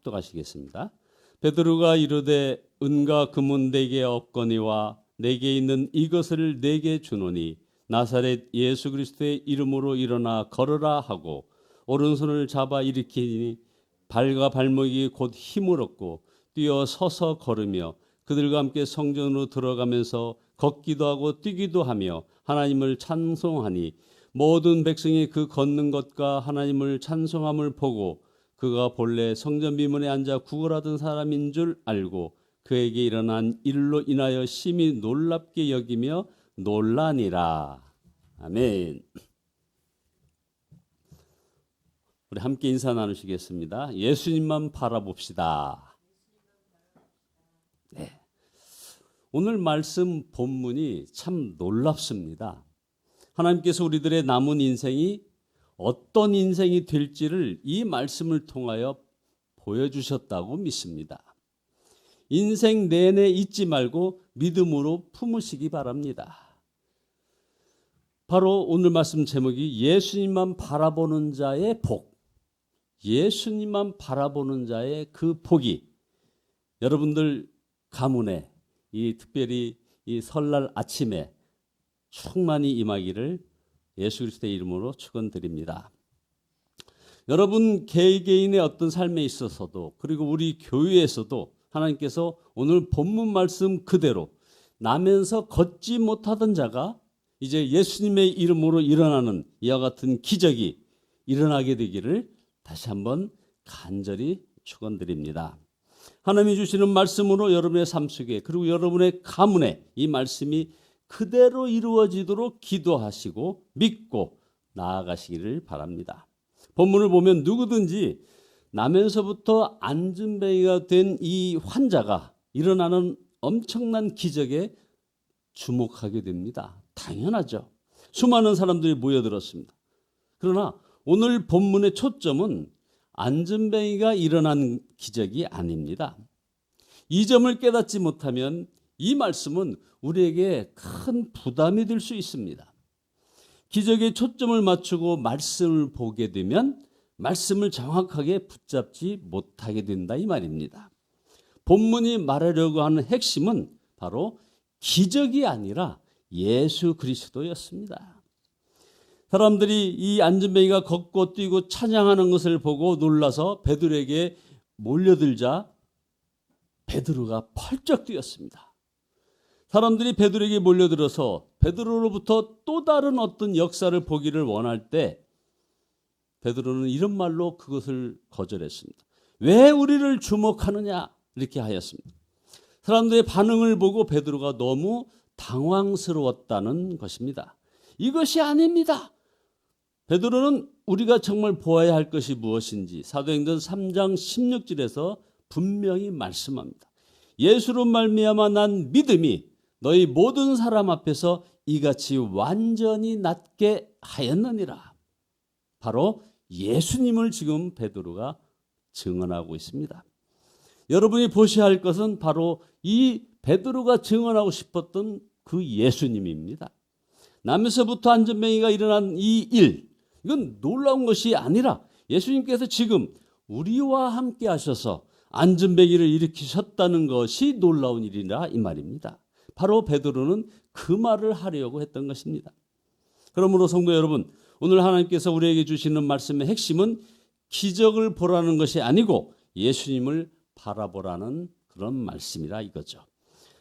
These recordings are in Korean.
합독하시겠습니다. 베드로가 이르되 은과 금은 내게 없거니와 내게 있는 이것을 내게 주노니 나사렛 예수 그리스도의 이름으로 일어나 걸으라 하고 오른손을 잡아 일으키니 발과 발목이 곧 힘을 얻고 뛰어 서서 걸으며 그들과 함께 성전으로 들어가면서 걷기도 하고 뛰기도 하며 하나님을 찬송하니 모든 백성이 그 걷는 것과 하나님을 찬송함을 보고 그가 본래 성전 비문에 앉아 구걸하던 사람인 줄 알고 그에게 일어난 일로 인하여 심히 놀랍게 여기며 놀라니라. 아멘. 우리 함께 인사 나누시겠습니다. 예수님만 바라봅시다. 네. 오늘 말씀 본문이 참 놀랍습니다. 하나님께서 우리들의 남은 인생이 어떤 인생이 될지를 이 말씀을 통하여 보여주셨다고 믿습니다. 인생 내내 잊지 말고 믿음으로 품으시기 바랍니다. 바로 오늘 말씀 제목이 예수님만 바라보는 자의 복, 예수님만 바라보는 자의 그 복이 여러분들 가문에 특별히 이 설날 아침에 충만히 임하기를 예수 그리스도의 이름으로 축원드립니다. 여러분 개개인의 어떤 삶에 있어서도 그리고 우리 교회에서도 하나님께서 오늘 본문 말씀 그대로 나면서 걷지 못하던 자가 이제 예수님의 이름으로 일어나는 이와 같은 기적이 일어나게 되기를 다시 한번 간절히 축원드립니다. 하나님이 주시는 말씀으로 여러분의 삶 속에 그리고 여러분의 가문에 이 말씀이 그대로 이루어지도록 기도하시고 믿고 나아가시기를 바랍니다. 본문을 보면 누구든지 나면서부터 안진뱅이가 된 이 환자가 일어나는 엄청난 기적에 주목하게 됩니다. 당연하죠. 수많은 사람들이 모여들었습니다. 그러나 오늘 본문의 초점은 안진뱅이가 일어난 기적이 아닙니다. 이 점을 깨닫지 못하면 이 말씀은 우리에게 큰 부담이 될 수 있습니다. 기적에 초점을 맞추고 말씀을 보게 되면 말씀을 정확하게 붙잡지 못하게 된다 이 말입니다. 본문이 말하려고 하는 핵심은 바로 기적이 아니라 예수 그리스도였습니다. 사람들이 이 안진뱅이가 걷고 뛰고 찬양하는 것을 보고 놀라서 베드로에게 몰려들자 베드로가 펄쩍 뛰었습니다. 사람들이 베드로에게 몰려들어서 베드로로부터 또 다른 어떤 역사를 보기를 원할 때 베드로는 이런 말로 그것을 거절했습니다. 왜 우리를 주목하느냐 이렇게 하였습니다. 사람들의 반응을 보고 베드로가 너무 당황스러웠다는 것입니다. 이것이 아닙니다. 베드로는 우리가 정말 보아야 할 것이 무엇인지 사도행전 3장 16절에서 분명히 말씀합니다. 예수로 말미암아 난 믿음이 너희 모든 사람 앞에서 이같이 완전히 낫게 하였느니라. 바로 예수님을 지금 베드로가 증언하고 있습니다. 여러분이 보셔야 할 것은 바로 이 베드로가 증언하고 싶었던 그 예수님입니다. 남에서부터 안진뱅이가 일어난 이 일, 이건 놀라운 것이 아니라 예수님께서 지금 우리와 함께 하셔서 안진뱅이를 일으키셨다는 것이 놀라운 일이라 이 말입니다. 바로 베드로는 그 말을 하려고 했던 것입니다. 그러므로 성도 여러분, 오늘 하나님께서 우리에게 주시는 말씀의 핵심은 기적을 보라는 것이 아니고 예수님을 바라보라는 그런 말씀이라 이거죠.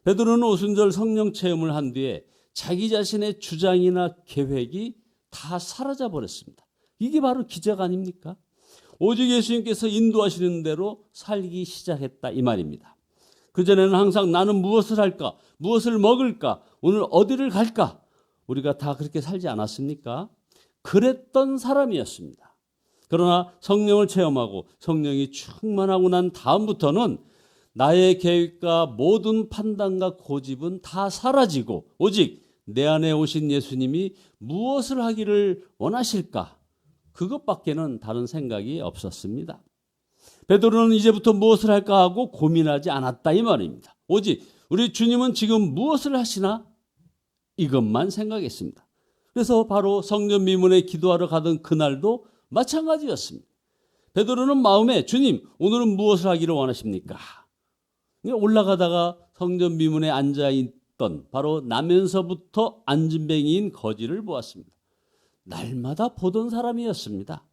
베드로는 오순절 성령 체험을 한 뒤에 자기 자신의 주장이나 계획이 다 사라져 버렸습니다. 이게 바로 기적 아닙니까? 오직 예수님께서 인도하시는 대로 살기 시작했다 이 말입니다. 그전에는 항상 나는 무엇을 할까? 무엇을 먹을까? 오늘 어디를 갈까? 우리가 다 그렇게 살지 않았습니까? 그랬던 사람이었습니다. 그러나 성령을 체험하고 성령이 충만하고 난 다음부터는 나의 계획과 모든 판단과 고집은 다 사라지고 오직 내 안에 오신 예수님이 무엇을 하기를 원하실까? 그것밖에는 다른 생각이 없었습니다. 베드로는 이제부터 무엇을 할까 하고 고민하지 않았다 이 말입니다. 오직 우리 주님은 지금 무엇을 하시나? 이것만 생각했습니다. 그래서 바로 성전 미문에 기도하러 가던 그날도 마찬가지였습니다. 베드로는 마음에 주님, 오늘은 무엇을 하기를 원하십니까? 올라가다가 성전 미문에 앉아있던 바로 나면서부터 안진뱅이인 거지를 보았습니다. 날마다 보던 사람이었습니다.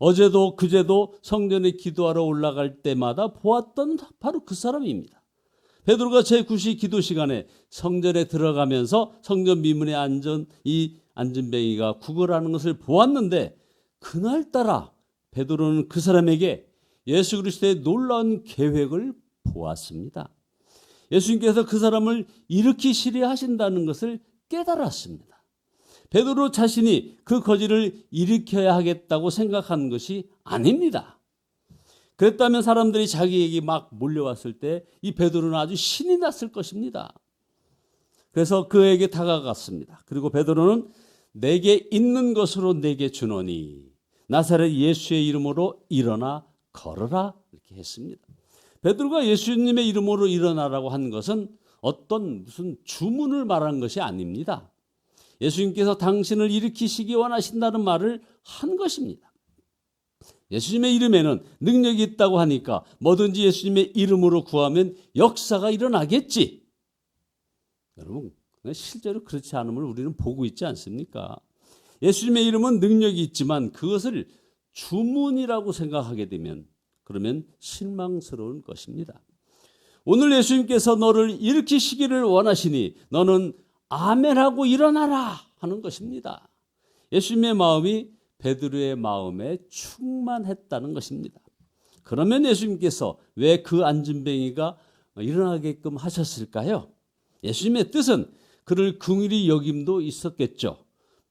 어제도 그제도 성전에 기도하러 올라갈 때마다 보았던 바로 그 사람입니다. 베드로가 제9시 기도 시간에 성전에 들어가면서 성전 미문에 앉은 이 안진뱅이가 구걸하는 것을 보았는데, 그날따라 베드로는 그 사람에게 예수 그리스도의 놀라운 계획을 보았습니다. 예수님께서 그 사람을 일으키시려 하신다는 것을 깨달았습니다. 베드로 자신이 그 거지를 일으켜야 하겠다고 생각한 것이 아닙니다. 그랬다면 사람들이 자기에게 막 몰려왔을 때 이 베드로는 아주 신이 났을 것입니다. 그래서 그에게 다가갔습니다. 그리고 베드로는 내게 있는 것으로 내게 주노니 나사렛 예수의 이름으로 일어나 걸어라, 이렇게 했습니다. 베드로가 예수님의 이름으로 일어나라고 한 것은 어떤 무슨 주문을 말한 것이 아닙니다. 예수님께서 당신을 일으키시기 원하신다는 말을 한 것입니다. 예수님의 이름에는 능력이 있다고 하니까 뭐든지 예수님의 이름으로 구하면 역사가 일어나겠지. 여러분, 실제로 그렇지 않음을 우리는 보고 있지 않습니까? 예수님의 이름은 능력이 있지만 그것을 주문이라고 생각하게 되면 그러면 실망스러운 것입니다. 오늘 예수님께서 너를 일으키시기를 원하시니 너는 아멘하고 일어나라 하는 것입니다. 예수님의 마음이 베드로의 마음에 충만했다는 것입니다. 그러면 예수님께서 왜 그 안진뱅이가 일어나게끔 하셨을까요? 예수님의 뜻은 그를 긍휼히 여김도 있었겠죠.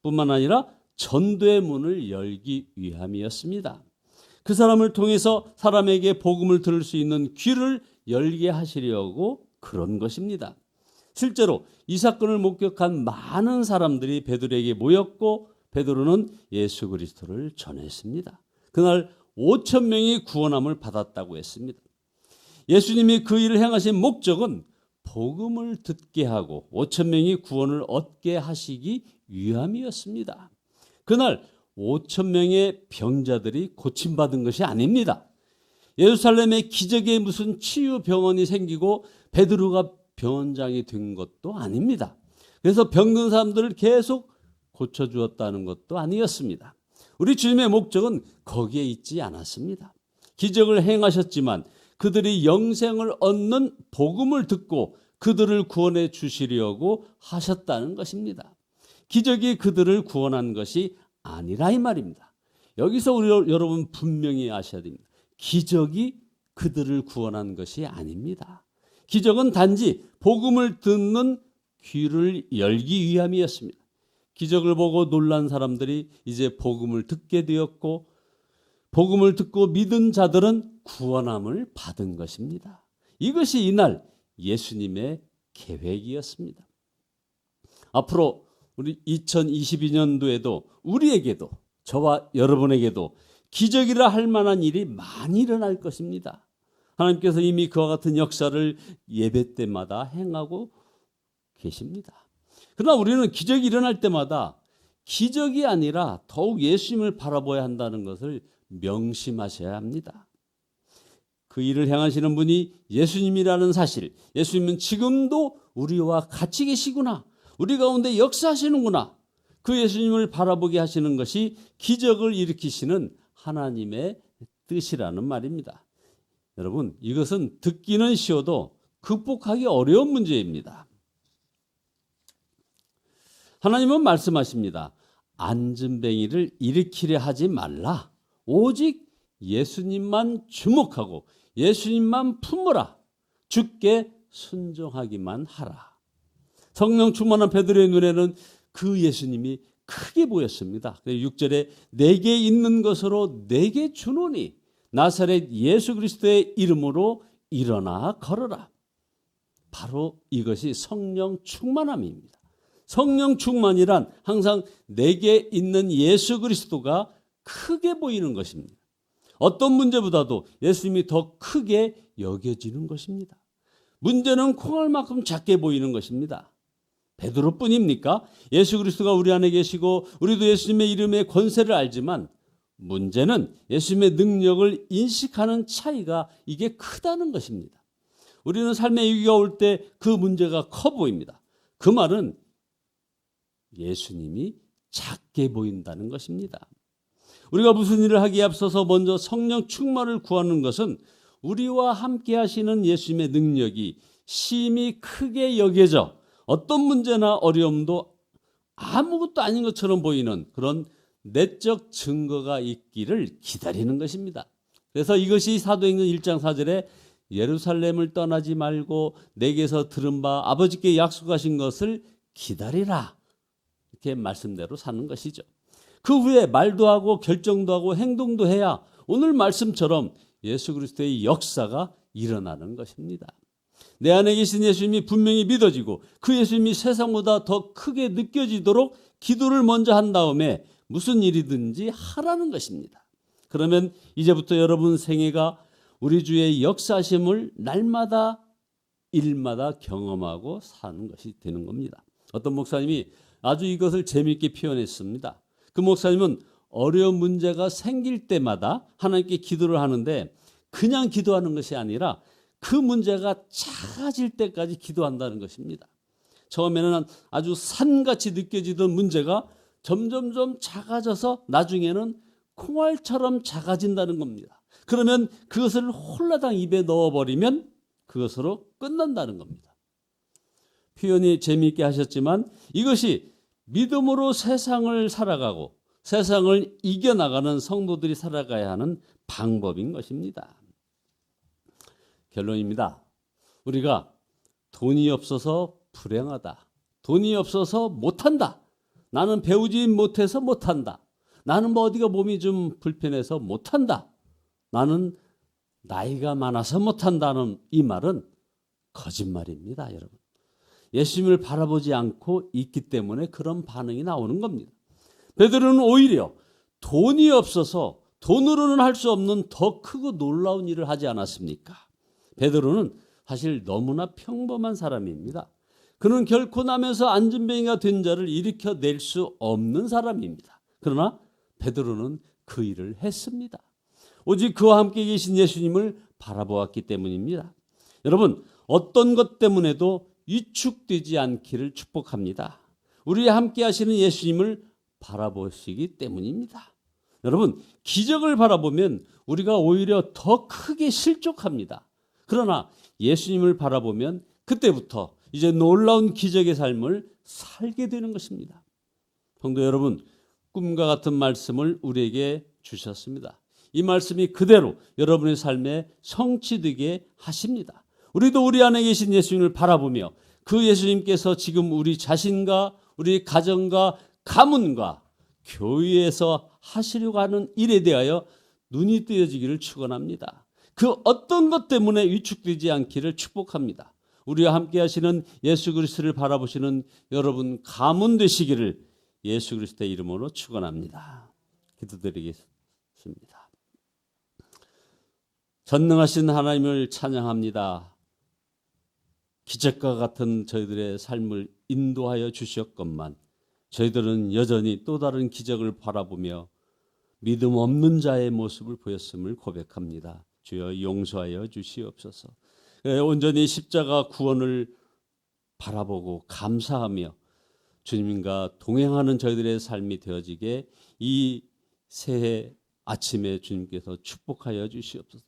뿐만 아니라 전도의 문을 열기 위함이었습니다. 그 사람을 통해서 사람에게 복음을 들을 수 있는 귀를 열게 하시려고 그런 것입니다. 실제로 이 사건을 목격한 많은 사람들이 베드로에게 모였고 베드로는 예수 그리스도를 전했습니다. 그날 5천 명이 구원함을 받았다고 했습니다. 예수님이 그 일을 행하신 목적은 복음을 듣게 하고 5천 명이 구원을 얻게 하시기 위함이었습니다. 그날 5천 명의 병자들이 고침받은 것이 아닙니다. 예루살렘에 기적의 무슨 치유병원이 생기고 베드로가 병원장이 된 것도 아닙니다. 그래서 병든 사람들을 계속 고쳐주었다는 것도 아니었습니다. 우리 주님의 목적은 거기에 있지 않았습니다. 기적을 행하셨지만 그들이 영생을 얻는 복음을 듣고 그들을 구원해 주시려고 하셨다는 것입니다. 기적이 그들을 구원한 것이 아니라 이 말입니다. 여기서 우리 여러분 분명히 아셔야 됩니다. 기적이 그들을 구원한 것이 아닙니다. 기적은 단지 복음을 듣는 귀를 열기 위함이었습니다. 기적을 보고 놀란 사람들이 이제 복음을 듣게 되었고 복음을 듣고 믿은 자들은 구원함을 받은 것입니다. 이것이 이날 예수님의 계획이었습니다. 앞으로 우리 2022년도에도 우리에게도 저와 여러분에게도 기적이라 할 만한 일이 많이 일어날 것입니다. 하나님께서 이미 그와 같은 역사를 예배 때마다 행하고 계십니다. 그러나 우리는 기적이 일어날 때마다 기적이 아니라 더욱 예수님을 바라봐야 한다는 것을 명심하셔야 합니다. 그 일을 행하시는 분이 예수님이라는 사실, 예수님은 지금도 우리와 같이 계시구나, 우리 가운데 역사하시는구나, 그 예수님을 바라보게 하시는 것이 기적을 일으키시는 하나님의 뜻이라는 말입니다. 여러분, 이것은 듣기는 쉬워도 극복하기 어려운 문제입니다. 하나님은 말씀하십니다. 안진뱅이를 일으키려 하지 말라. 오직 예수님만 주목하고 예수님만 품으라. 주께 순종하기만 하라. 성령 충만한 베드로의 눈에는 그 예수님이 크게 보였습니다. 6절에 내게 있는 것으로 내게 주노니 나사렛 예수 그리스도의 이름으로 일어나 걸어라. 바로 이것이 성령 충만함입니다. 성령 충만이란 항상 내게 있는 예수 그리스도가 크게 보이는 것입니다. 어떤 문제보다도 예수님이 더 크게 여겨지는 것입니다. 문제는 콩알만큼 작게 보이는 것입니다. 베드로뿐입니까? 예수 그리스도가 우리 안에 계시고 우리도 예수님의 이름의 권세를 알지만 문제는 예수님의 능력을 인식하는 차이가 이게 크다는 것입니다. 우리는 삶의 위기가 올 때 그 문제가 커 보입니다. 그 말은 예수님이 작게 보인다는 것입니다. 우리가 무슨 일을 하기에 앞서서 먼저 성령 충만을 구하는 것은 우리와 함께 하시는 예수님의 능력이 심히 크게 여겨져 어떤 문제나 어려움도 아무것도 아닌 것처럼 보이는 그런 내적 증거가 있기를 기다리는 것입니다. 그래서 이것이 사도행전 1장 4절에 예루살렘을 떠나지 말고 내게서 들은 바 아버지께 약속하신 것을 기다리라, 이렇게 말씀대로 사는 것이죠. 그 후에 말도 하고 결정도 하고 행동도 해야 오늘 말씀처럼 예수 그리스도의 역사가 일어나는 것입니다. 내 안에 계신 예수님이 분명히 믿어지고 그 예수님이 세상보다 더 크게 느껴지도록 기도를 먼저 한 다음에 무슨 일이든지 하라는 것입니다. 그러면 이제부터 여러분 생애가 우리 주의 역사심을 날마다 일마다 경험하고 사는 것이 되는 겁니다. 어떤 목사님이 아주 이것을 재미있게 표현했습니다. 그 목사님은 어려운 문제가 생길 때마다 하나님께 기도를 하는데 그냥 기도하는 것이 아니라 그 문제가 작아질 때까지 기도한다는 것입니다. 처음에는 아주 산같이 느껴지던 문제가 점점점 작아져서 나중에는 콩알처럼 작아진다는 겁니다. 그러면 그것을 홀라당 입에 넣어버리면 그것으로 끝난다는 겁니다. 표현이 재미있게 하셨지만 이것이 믿음으로 세상을 살아가고 세상을 이겨나가는 성도들이 살아가야 하는 방법인 것입니다. 결론입니다. 우리가 돈이 없어서 불행하다, 돈이 없어서 못한다, 나는 배우지 못해서 못한다, 나는 뭐 어디가 몸이 좀 불편해서 못한다, 나는 나이가 많아서 못한다는 이 말은 거짓말입니다. 여러분, 예수님을 바라보지 않고 있기 때문에 그런 반응이 나오는 겁니다. 베드로는 오히려 돈이 없어서 돈으로는 할 수 없는 더 크고 놀라운 일을 하지 않았습니까? 베드로는 사실 너무나 평범한 사람입니다. 그는 결코 나면서 안진뱅이가 된 자를 일으켜낼 수 없는 사람입니다. 그러나 베드로는 그 일을 했습니다. 오직 그와 함께 계신 예수님을 바라보았기 때문입니다. 여러분, 어떤 것 때문에도 위축되지 않기를 축복합니다. 우리와 함께 하시는 예수님을 바라보시기 때문입니다. 여러분, 기적을 바라보면 우리가 오히려 더 크게 실족합니다. 그러나 예수님을 바라보면 그때부터 이제 놀라운 기적의 삶을 살게 되는 것입니다. 성도 여러분, 꿈과 같은 말씀을 우리에게 주셨습니다. 이 말씀이 그대로 여러분의 삶에 성취되게 하십니다. 우리도 우리 안에 계신 예수님을 바라보며 그 예수님께서 지금 우리 자신과 우리 가정과 가문과 교회에서 하시려고 하는 일에 대하여 눈이 뜨여지기를 축원합니다. 그 어떤 것 때문에 위축되지 않기를 축복합니다. 우리와 함께 하시는 예수 그리스도를 바라보시는 여러분 가문 되시기를 예수 그리스도의 이름으로 축원합니다. 기도드리겠습니다. 전능하신 하나님을 찬양합니다. 기적과 같은 저희들의 삶을 인도하여 주셨건만 저희들은 여전히 또 다른 기적을 바라보며 믿음 없는 자의 모습을 보였음을 고백합니다. 주여 용서하여 주시옵소서. 온전히 십자가 구원을 바라보고 감사하며 주님과 동행하는 저희들의 삶이 되어지게 이 새해 아침에 주님께서 축복하여 주시옵소서.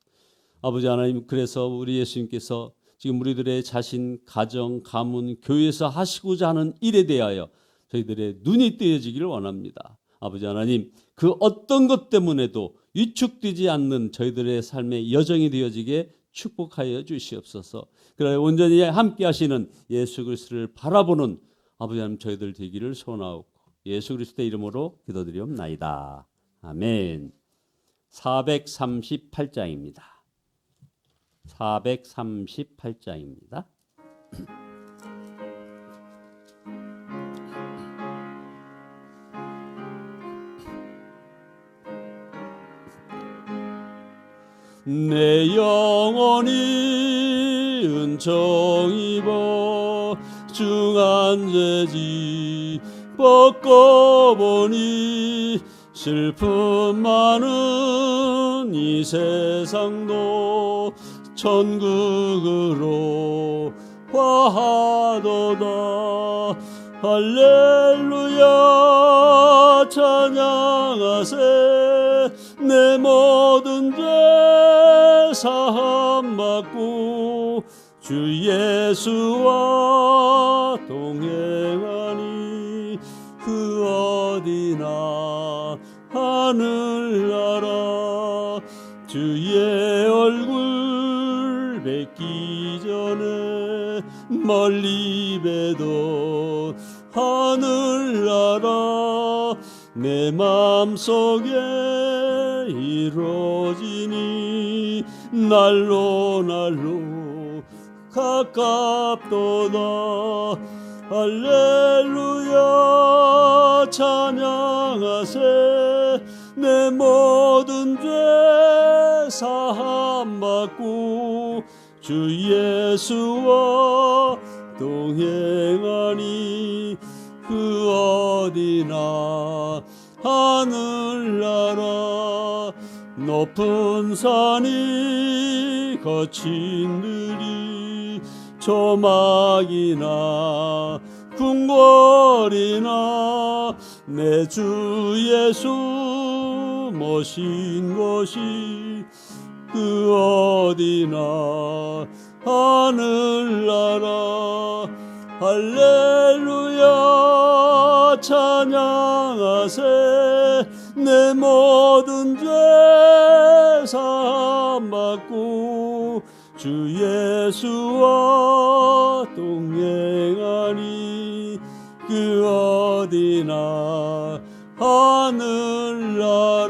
아버지 하나님, 그래서 우리 예수님께서 지금 우리들의 자신, 가정, 가문, 교회에서 하시고자 하는 일에 대하여 저희들의 눈이 뜨여지기를 원합니다. 아버지 하나님, 그 어떤 것 때문에도 위축되지 않는 저희들의 삶의 여정이 되어지게 축복하여 주시옵소서. 그러나 온전히 함께 하시는 예수 그리스도를 바라보는 아버지 하나님 저희들 되기를 소원하옵고 예수 그리스도의 이름으로 기도드리옵나이다. 아멘. 438장입니다. 438장입니다. 내 영혼이 은총 입어 중한 죄지 벗고 보니 슬픔 많은 이 세상도 천국으로 화하도다. 할렐루야 찬양하세. 내 모든 죄 사함 받고 주 예수와 동행하니 그 어디나 하늘나라. 주의 얼굴 뵙기 전에 멀리 뵈도 하늘나라. 내 맘속에 이루어지니 날로 날로 가깝도다. 할렐루야 찬양하세. 내 모든 죄 사함 받고 주 예수와 동행하니 그 어디나 하늘나라. 높은 산이 거친 들이 조막이나 궁궐이나 내 주 예수 모신 곳이 그 어디나 하늘나라. 할렐루야 찬양하세. 내 모든 죄 사함 받고 주 예수와 동행하니 그 어디나 하늘나라.